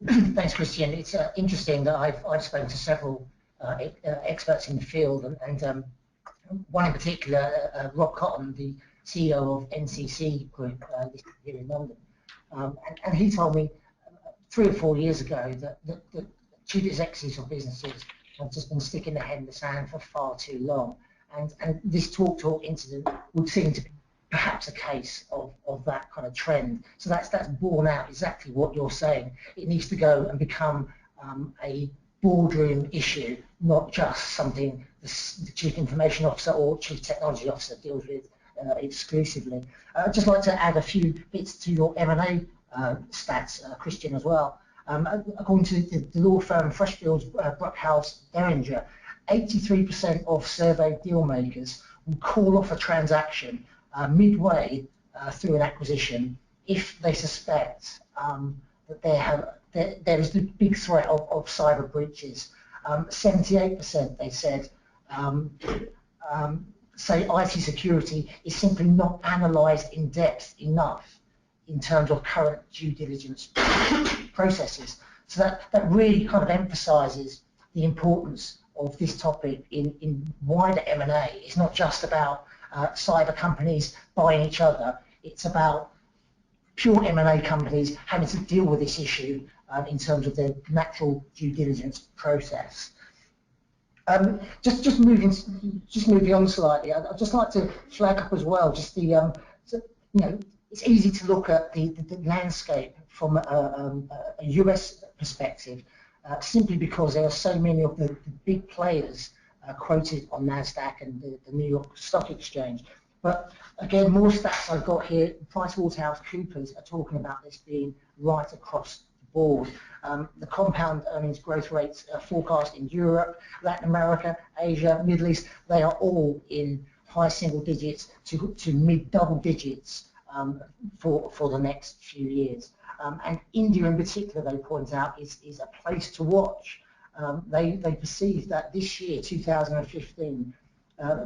Thanks, Christian. It's interesting that I've spoken to several experts in the field, and one in particular, Rob Cotton, the CEO of NCC Group listed here in London, and he told me 3 or 4 years ago that the chief executives of businesses have just been sticking their head in the sand for far too long, and this TalkTalk incident would seem to be perhaps a case of that kind of trend. So that's borne out exactly what you're saying. It needs to go and become a boardroom issue, not just something the Chief Information Officer or Chief Technology Officer deals with exclusively. I'd just like to add a few bits to your M&A stats, Christian, as well. According to the law firm Freshfields Bruckhaus Derringer, 83% of surveyed deal makers will call off a transaction midway through an acquisition if they suspect that there is the big threat of cyber breaches. 78%, they said, say IT security is simply not analysed in depth enough in terms of current due diligence processes. So that really kind of emphasises the importance of this topic in wider M&A. It's not just about cyber companies buying each other. It's about pure M&A companies having to deal with this issue in terms of their natural due diligence process. Just moving on slightly, I'd just like to flag up as well just the it's easy to look at the landscape from a US perspective simply because there are so many of the big players quoted on NASDAQ and the New York Stock Exchange. But again, more stats I've got here, PricewaterhouseCoopers are talking about this being right across the board. The compound earnings growth rates forecast in Europe, Latin America, Asia, Middle East, they are all in high single digits to mid double digits for the next few years. And India in particular, they point out, is a place to watch. They perceive that this year, 2015,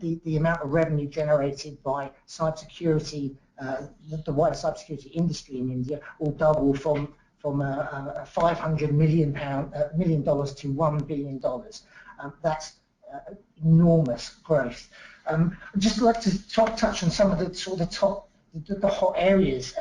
the amount of revenue generated by cybersecurity, the wider cybersecurity industry in India, will double from $500 million to $1 billion. That's enormous growth. I'd just like to touch on some of the sort of the hot areas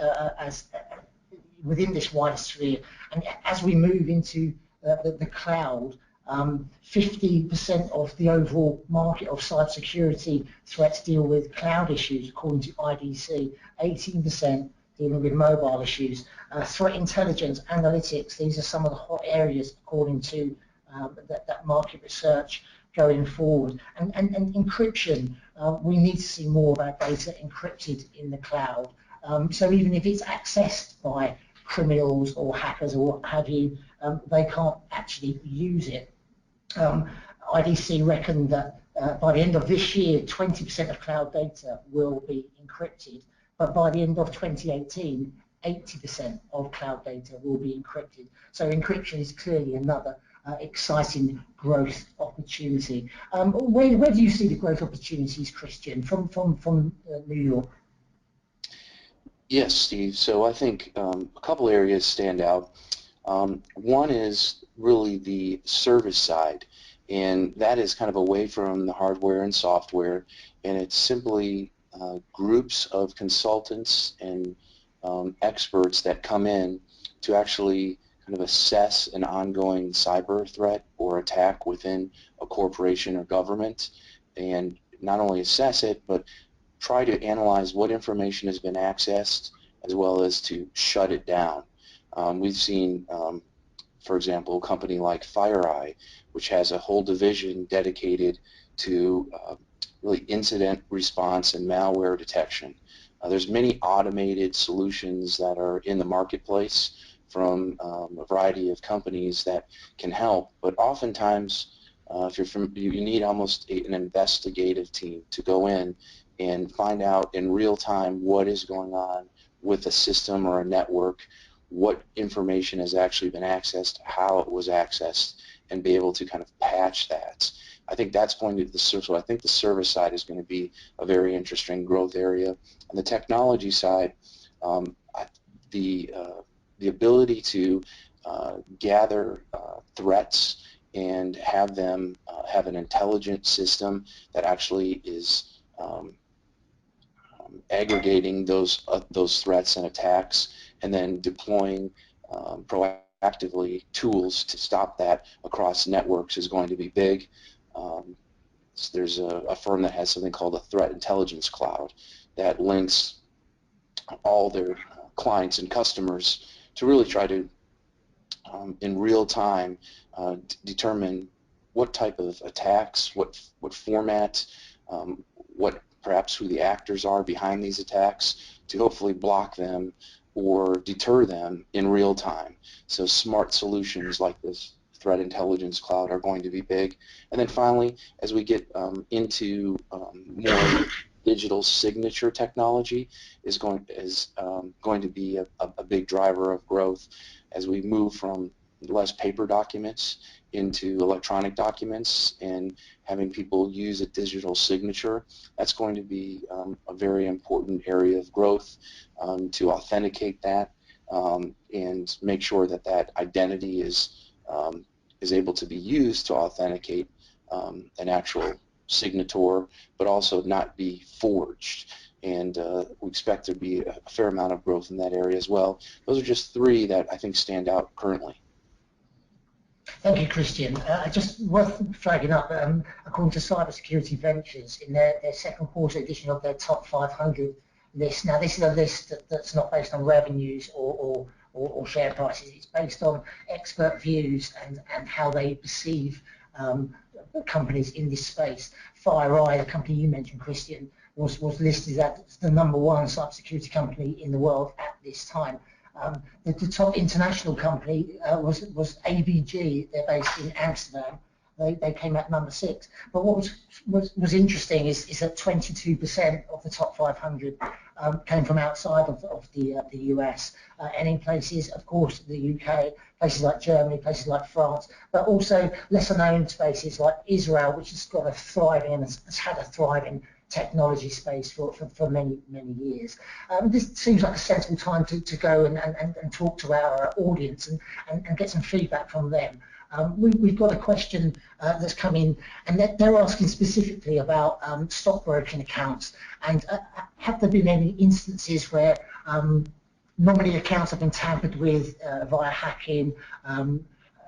within this wider sphere, and as we move into the cloud, 50% of the overall market of cybersecurity threats deal with cloud issues, according to IDC, 18% dealing with mobile issues. Threat intelligence, analytics, these are some of the hot areas according to that market research going forward. And encryption, we need to see more of our data encrypted in the cloud. So even if it's accessed by criminals or hackers or what have you, they can't actually use it. IDC reckoned that by the end of this year, 20% of cloud data will be encrypted, but by the end of 2018, 80% of cloud data will be encrypted. So encryption is clearly another exciting growth opportunity. Where do you see the growth opportunities, Christian, from New York? Yes, Steve. So I think a couple areas stand out. One is really the service side, and that is kind of away from the hardware and software, and it's simply groups of consultants and experts that come in to actually kind of assess an ongoing cyber threat or attack within a corporation or government, and not only assess it, but try to analyze what information has been accessed as well as to shut it down. We've seen, for example, a company like FireEye, which has a whole division dedicated to really incident response and malware detection. There's many automated solutions that are in the marketplace from a variety of companies that can help, but oftentimes if you need almost an investigative team to go in and find out in real time what is going on with a system or a network, what information has actually been accessed, how it was accessed, and be able to kind of patch that. I think that's going to so I think the service side is going to be a very interesting growth area. On the technology side, the ability to gather threats and have them have an intelligent system that actually is aggregating those threats and attacks, and then deploying proactively tools to stop that across networks is going to be big. So there's a firm that has something called a threat intelligence cloud that links all their clients and customers to really try to, in real time, determine what type of attacks, what format, what perhaps who the actors are behind these attacks, to hopefully block them or deter them in real time. So smart solutions like this threat intelligence cloud are going to be big. And then finally, as we get into more digital signature technology is going to be a big driver of growth as we move from less paper documents into electronic documents and having people use a digital signature. That's going to be a very important area of growth to authenticate that and make sure that that identity is able to be used to authenticate an actual signator, but also not be forged. And we expect there to be a fair amount of growth in that area as well. Those are just three that I think stand out currently. Thank you, Christian. Just worth flagging up, according to Cybersecurity Ventures, in their second quarter edition of their top 500 list. Now, this is a list that's not based on revenues or share prices. It's based on expert views and how they perceive companies in this space. FireEye, the company you mentioned, Christian, was listed as the #1 cybersecurity company in the world at this time. The top international company was ABG. They're based in Amsterdam. They came out #6. But what was interesting is that 22% of the top 500 came from outside of the US, and in places, of course, the UK, places like Germany, places like France, but also lesser known spaces like Israel, which has got a thriving and has had a thriving technology space for many years. This seems like a sensible time to go and talk to our audience and get some feedback from them. We've got a question that's come in, and they're asking specifically about stockbroking accounts, and have there been any instances where nominee accounts have been tampered with via hacking?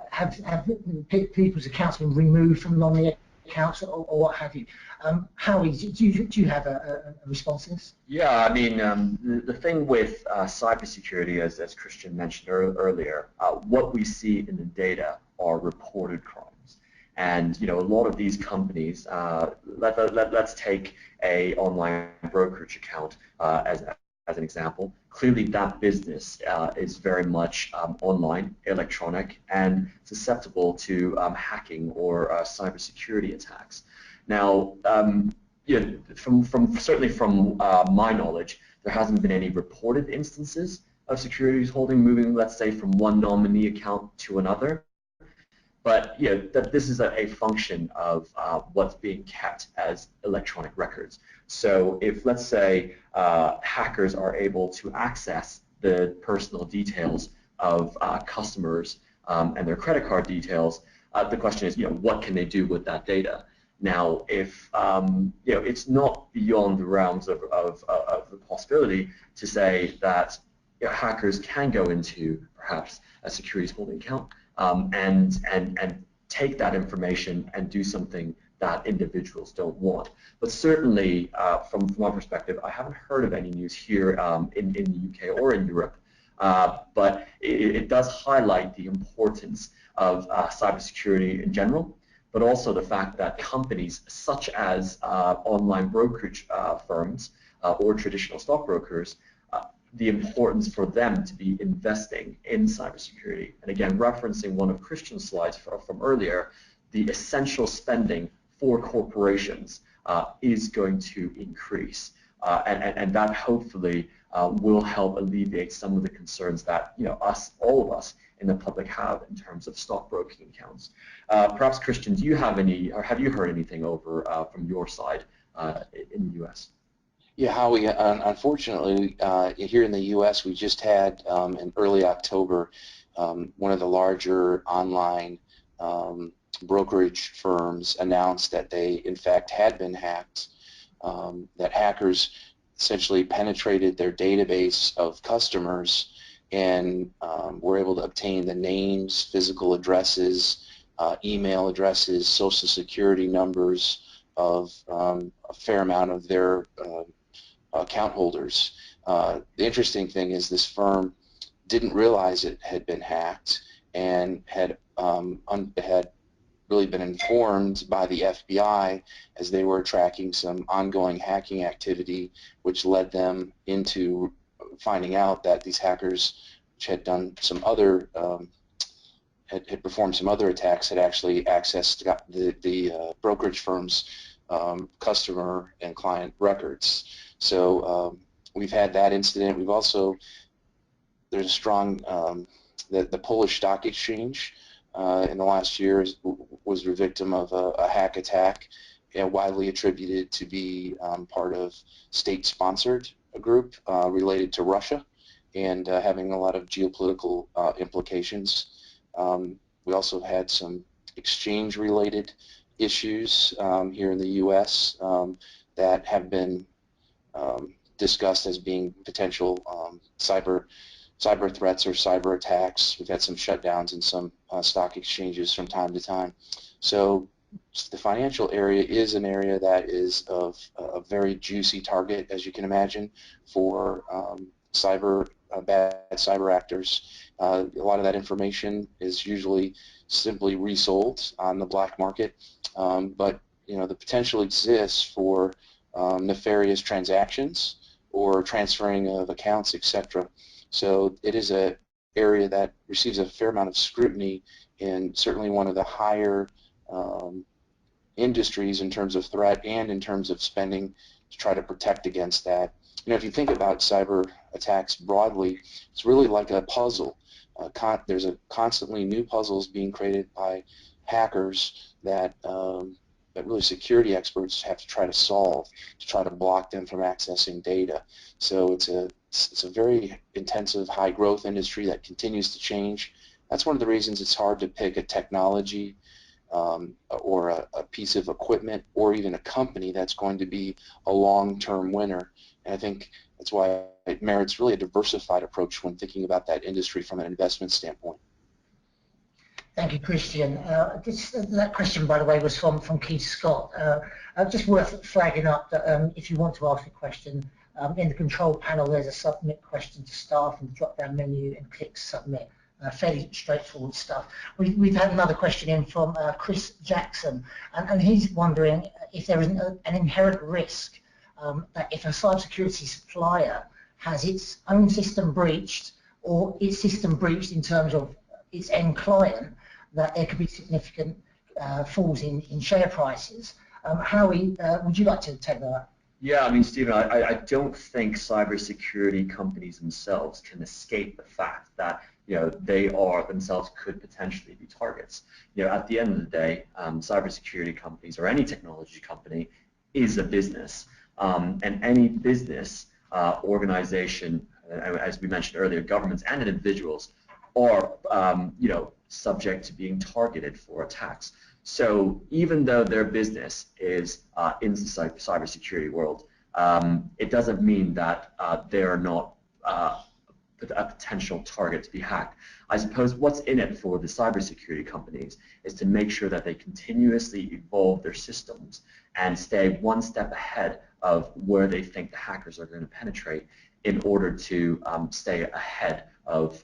Have people's accounts been removed from nominee accounts or what have you? Howie, do you have a response to this? Yeah, I mean, the thing with cybersecurity, as Christian mentioned earlier, what we see in the data are reported crimes. And a lot of these companies, let's take a online brokerage account as an example. Clearly, that business is very much online, electronic, and susceptible to hacking or cybersecurity attacks. Now, certainly from my knowledge, there hasn't been any reported instances of securities holding moving, let's say, from one nominee account to another. But that this is a function of what's being kept as electronic records. So if, let's say, hackers are able to access the personal details of customers and their credit card details, the question is, what can they do with that data? Now, if it's not beyond the realms of the possibility to say that hackers can go into perhaps a securities holding account and take that information and do something that individuals don't want. But certainly, from my perspective, I haven't heard of any news here in the UK or in Europe. But it does highlight the importance of cybersecurity in general, but also the fact that companies such as online brokerage firms or traditional stockbrokers, the importance for them to be investing in cybersecurity. And again, referencing one of Christian's slides from earlier, the essential spending for corporations is going to increase. And that hopefully will help alleviate some of the concerns that all of us in the public have in terms of stockbroking accounts. Perhaps, Christian, do you have any, or have you heard anything over from your side in the U.S.? Yeah, Howie, unfortunately, here in the U.S., we just had in early October one of the larger online brokerage firms announced that they in fact had been hacked, that hackers essentially penetrated their database of customers and were able to obtain the names, physical addresses, email addresses, social security numbers of a fair amount of their account holders. The interesting thing is this firm didn't realize it had been hacked and had really been informed by the FBI as they were tracking some ongoing hacking activity, which led them into finding out that these hackers, which had done some other had performed some other attacks, had actually accessed the brokerage firm's customer and client records. So we've had that incident. We've also, there's a strong, the Polish Stock Exchange in the last year was the victim of a hack attack, widely attributed to be part of state-sponsored group related to Russia and having a lot of geopolitical implications. We also had some exchange-related issues here in the U.S. That have been discussed as being potential cyber threats or cyber attacks. We've had some shutdowns in some stock exchanges from time to time. So the financial area is an area that is of a very juicy target, as you can imagine, for bad cyber actors. A lot of that information is usually simply resold on the black market, but the potential exists for nefarious transactions or transferring of accounts, etc. So it is an area that receives a fair amount of scrutiny, and certainly one of the higher industries in terms of threat and in terms of spending to try to protect against that. If you think about cyber attacks broadly, it's really like a puzzle. There's constantly new puzzles being created by hackers that really security experts have to try to solve to try to block them from accessing data. So it's a very intensive, high-growth industry that continues to change. That's one of the reasons it's hard to pick a technology or a piece of equipment or even a company that's going to be a long-term winner. And I think that's why it merits really a diversified approach when thinking about that industry from an investment standpoint. Thank you, Christian. That question, by the way, was from Keith Scott. Just worth flagging up that if you want to ask a question, in the control panel there's a submit question to staff and drop-down menu and click submit. Fairly straightforward stuff. We've had another question in from Chris Jackson, and he's wondering if there is an inherent risk that if a cybersecurity supplier has its own system breached or its system breached in terms of its end client, that there could be significant falls in share prices. Howie, would you like to take that? Yeah, I mean, Stephen, I don't think cybersecurity companies themselves can escape the fact that they themselves could potentially be targets. At the end of the day, cybersecurity companies or any technology company is a business, and any business organization, as we mentioned earlier, governments and individuals are subject to being targeted for attacks. So even though their business is in the cybersecurity world, it doesn't mean that they are not a potential target to be hacked. I suppose what's in it for the cybersecurity companies is to make sure that they continuously evolve their systems and stay one step ahead of where they think the hackers are going to penetrate in order to stay ahead of,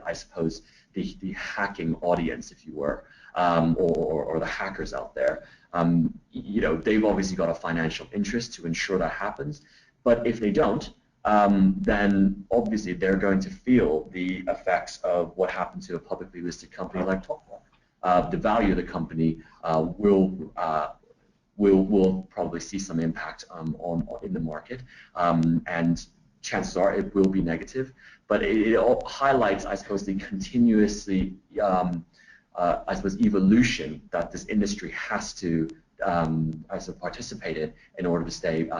I suppose, the hacking audience, if you were, or the hackers out there. They've obviously got a financial interest to ensure that happens, but if they don't, then obviously they're going to feel the effects of what happened to a publicly listed company like TopBloc. The value of the company will probably see some impact in the market, and chances are it will be negative. But it all highlights, I suppose, the continuously, evolution that this industry has to participate in order to stay in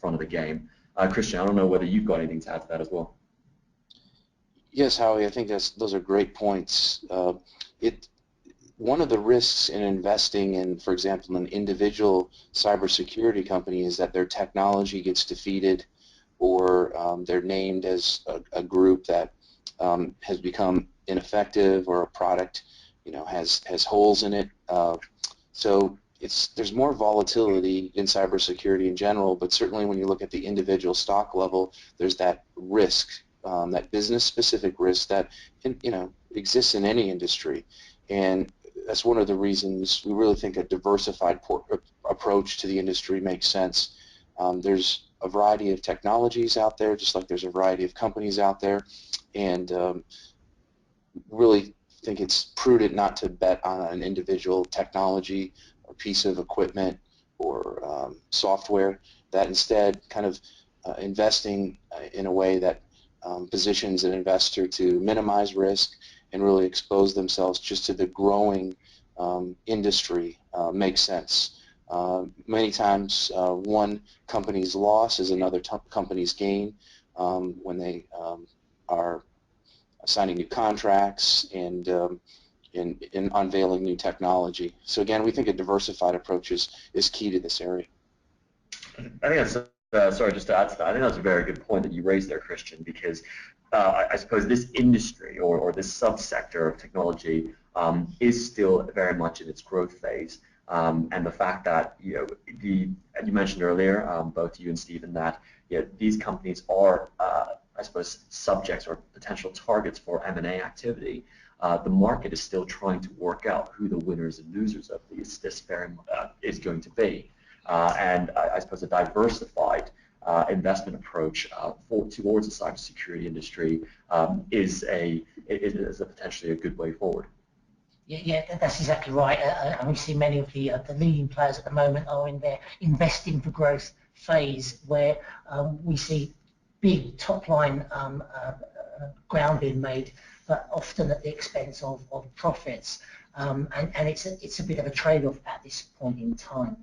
front of the game. Christian, I don't know whether you've got anything to add to that as well. Yes, Howie, I think those are great points. One of the risks in investing in, for example, an individual cybersecurity company is that their technology gets defeated, or they're named as a group that has become ineffective, or a product, has holes in it. So there's more volatility in cybersecurity in general, but certainly when you look at the individual stock level, there's that risk, that business-specific risk that exists in any industry, and that's one of the reasons we really think a diversified approach to the industry makes sense. There's a variety of technologies out there, just like there's a variety of companies out there, and really think it's prudent not to bet on an individual technology or piece of equipment or software, that instead kind of investing in a way that positions an investor to minimize risk and really expose themselves just to the growing industry makes sense. Many times one company's loss is another company's gain when they are signing new contracts and in unveiling new technology. So again, we think a diversified approach is key to this area. I think that's, sorry, just to add to that, I think that's a very good point that you raised there, Christian, because I suppose this industry or this subsector of technology is still very much in its growth phase. And the fact that, you mentioned earlier, both you and Stephen, that these companies are, I suppose, subjects or potential targets for M&A activity. The market is still trying to work out who the winners and losers of this is going to be. And I suppose a diversified investment approach towards the cybersecurity industry is a potentially a good way forward. Yeah, that's exactly right. And we see many of the leading players at the moment are in their investing for growth phase, where we see big top-line ground being made, but often at the expense of profits. And it's a bit of a trade-off at this point in time.